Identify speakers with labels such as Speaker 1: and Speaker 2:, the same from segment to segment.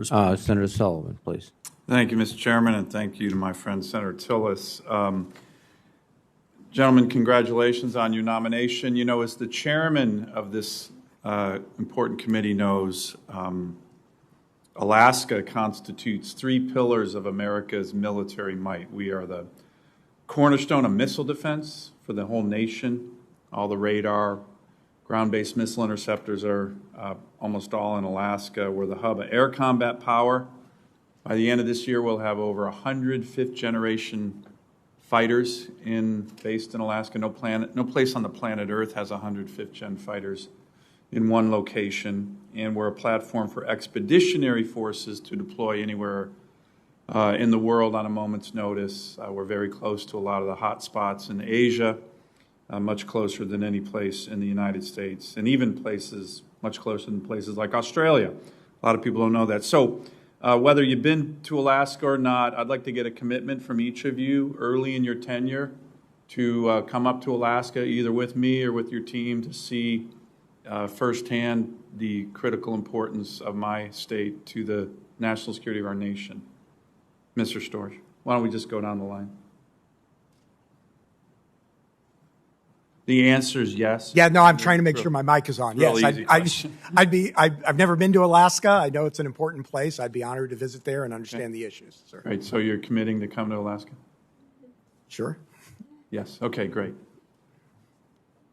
Speaker 1: Senator Sullivan, please.
Speaker 2: Thank you, Mr. Chairman, and thank you to my friend Senator Tillis. Gentlemen, congratulations on your nomination. You know, as the chairman of this important committee knows, Alaska constitutes 3 pillars of America's military might. We are the cornerstone of missile defense for the whole nation. All the radar, ground-based missile interceptors are almost all in Alaska. We're the hub of air combat power. By the end of this year, we'll have over 100 fifth-generation fighters based in Alaska. No place on the planet Earth has 100 fifth-gen fighters in one location. And we're a platform for expeditionary forces to deploy anywhere in the world on a moment's notice. We're very close to a lot of the hot spots in Asia, much closer than any place in the United States, and even places much closer than places like Australia. A lot of people don't know that. So whether you've been to Alaska or not, I'd like to get a commitment from each of you early in your tenure to come up to Alaska, either with me or with your team, to see firsthand the critical importance of my state to the national security of our nation. Mr. Storch, why don't we just go down the line? The answer is yes.
Speaker 3: Yeah, no, I'm trying to make sure my mic is on. Yes, I've never been to Alaska. I know it's an important place. I'd be honored to visit there and understand the issues, sir.
Speaker 2: Right, so you're committing to come to Alaska?
Speaker 3: Sure.
Speaker 2: Yes, okay, great.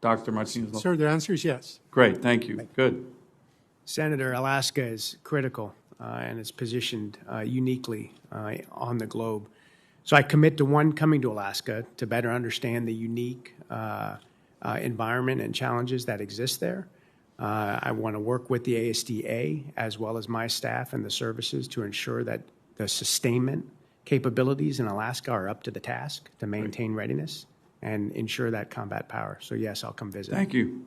Speaker 2: Dr. Martinez?
Speaker 4: Sir, the answer is yes.
Speaker 2: Great, thank you. Good.
Speaker 5: Senator, Alaska is critical and it's positioned uniquely on the globe. So I commit to, one, coming to Alaska to better understand the unique environment and challenges that exist there. I want to work with the ASDA as well as my staff and the services to ensure that the sustainment capabilities in Alaska are up to the task to maintain readiness and ensure that combat power. So yes, I'll come visit.
Speaker 2: Thank you.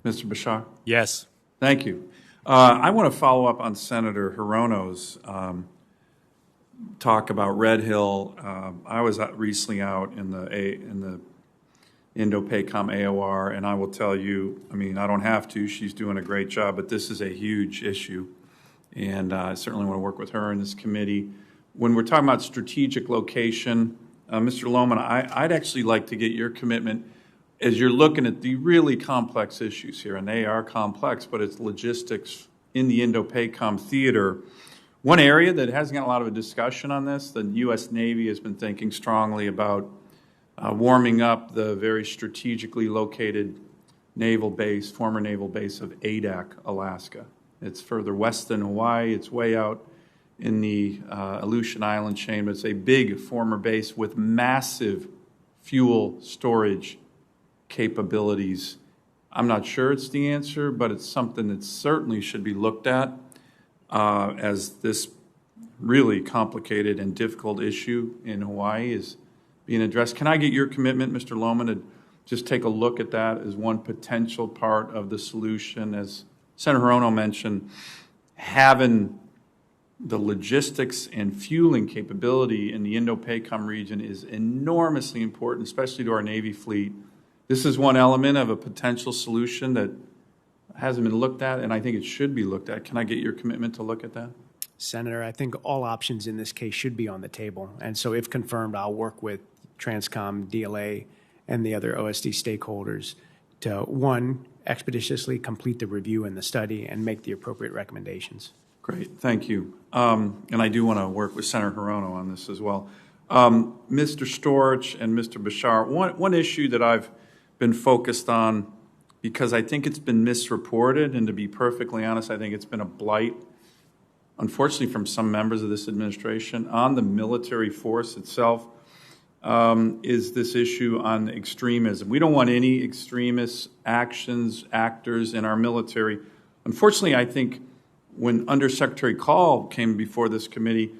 Speaker 2: Mr. Bashar?
Speaker 4: Yes.
Speaker 2: Thank you. I want to follow up on Senator Hirono's talk about Red Hill. I was recently out in the Indo-PACOM AOR, and I will tell you, I mean, I don't have to. She's doing a great job, but this is a huge issue, and I certainly want to work with her in this committee. When we're talking about strategic location, Mr. Lohman, I'd actually like to get your commitment as you're looking at the really complex issues here, and they are complex, but it's logistics in the Indo-PACOM theater. One area that hasn't got a lot of a discussion on this, the U.S. Navy has been thinking strongly about warming up the very strategically located naval base, former naval base of Adak, Alaska. It's further west than Hawaii. It's way out in the Aleutian Island chain, but it's a big former base with massive fuel storage capabilities. I'm not sure it's the answer, but it's something that certainly should be looked at as this really complicated and difficult issue in Hawaii is being addressed. Can I get your commitment, Mr. Lohman, to just take a look at that as one potential part of the solution? As Senator Hirono mentioned, having the logistics and fueling capability in the Indo-PACOM region is enormously important, especially to our Navy fleet. This is one element of a potential solution that hasn't been looked at, and I think it should be looked at. Can I get your commitment to look at that?
Speaker 5: Senator, I think all options in this case should be on the table. And so if confirmed, I'll work with Transcom, DLA, and the other OSD stakeholders to, one, expeditiously complete the review and the study and make the appropriate recommendations.
Speaker 2: Great, thank you. And I do want to work with Senator Hirono on this as well. Mr. Storch and Mr. Bashar, one issue that I've been focused on, because I think it's been misreported, and to be perfectly honest, I think it's been a blight, unfortunately, from some members of this administration on the military force itself, is this issue on extremism. We don't want any extremist actors in our military. Unfortunately, I think when Undersecretary Call came before this committee,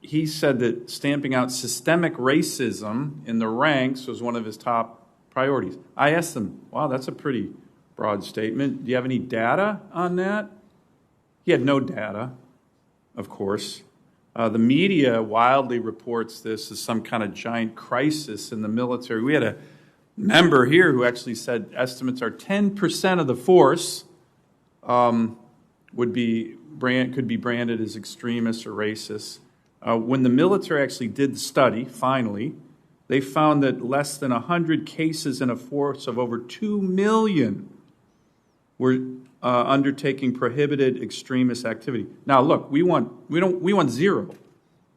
Speaker 2: he said that stamping out systemic racism in the ranks was one of his top priorities. I asked him, wow, that's a pretty broad statement. Do you have any data on that? He had no data, of course. The media wildly reports this as some kind of giant crisis in the military. We had a member here who actually said estimates are 10% of the force could be branded as extremists or racists. When the military actually did the study, finally, they found that less than 100 cases in a force of over 2 million were undertaking prohibited extremist activity. Now, look, we want zero,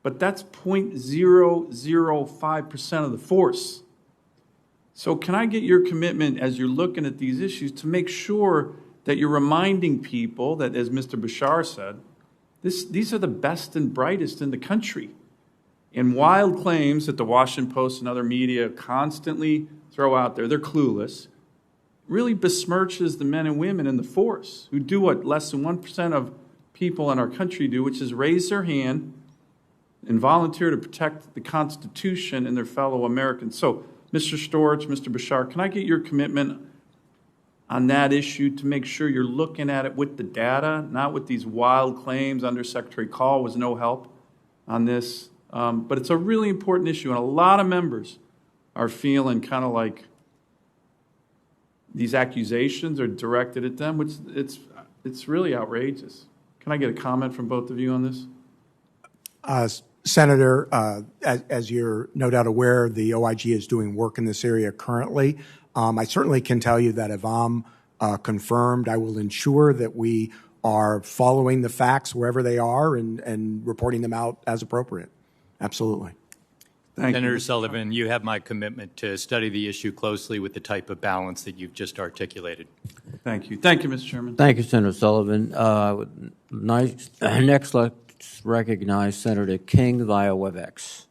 Speaker 2: but that's 0.005% of the force. So can I get your commitment as you're looking at these issues to make sure that you're reminding people that, as Mr. Bashar said, these are the best and brightest in the country. And wild claims that the Washington Post and other media constantly throw out there, they're clueless, really besmirches the men and women in the force who do what less than 1% of people in our country do, which is raise their hand and volunteer to protect the Constitution and their fellow Americans. So, Mr. Storch, Mr. Bashar, can I get your commitment on that issue to make sure you're looking at it with the data, not with these wild claims? Undersecretary Call was no help on this. But it's a really important issue, and a lot of members are feeling kind of like these accusations are directed at them, which it's really outrageous. Can I get a comment from both of you on this?
Speaker 3: Senator, as you're no doubt aware, the OIG is doing work in this area currently. I certainly can tell you that if I'm confirmed, I will ensure that we are following the facts wherever they are and reporting them out as appropriate. Absolutely.
Speaker 2: Thank
Speaker 4: Senator
Speaker 2: you.
Speaker 4: Sullivan, you have my commitment to study the issue closely with the type of balance that you've just articulated.
Speaker 2: Thank you. Thank you, Mr. Chairman.
Speaker 1: Thank you, Senator Sullivan. Next, let's recognize Senator King via WebEx.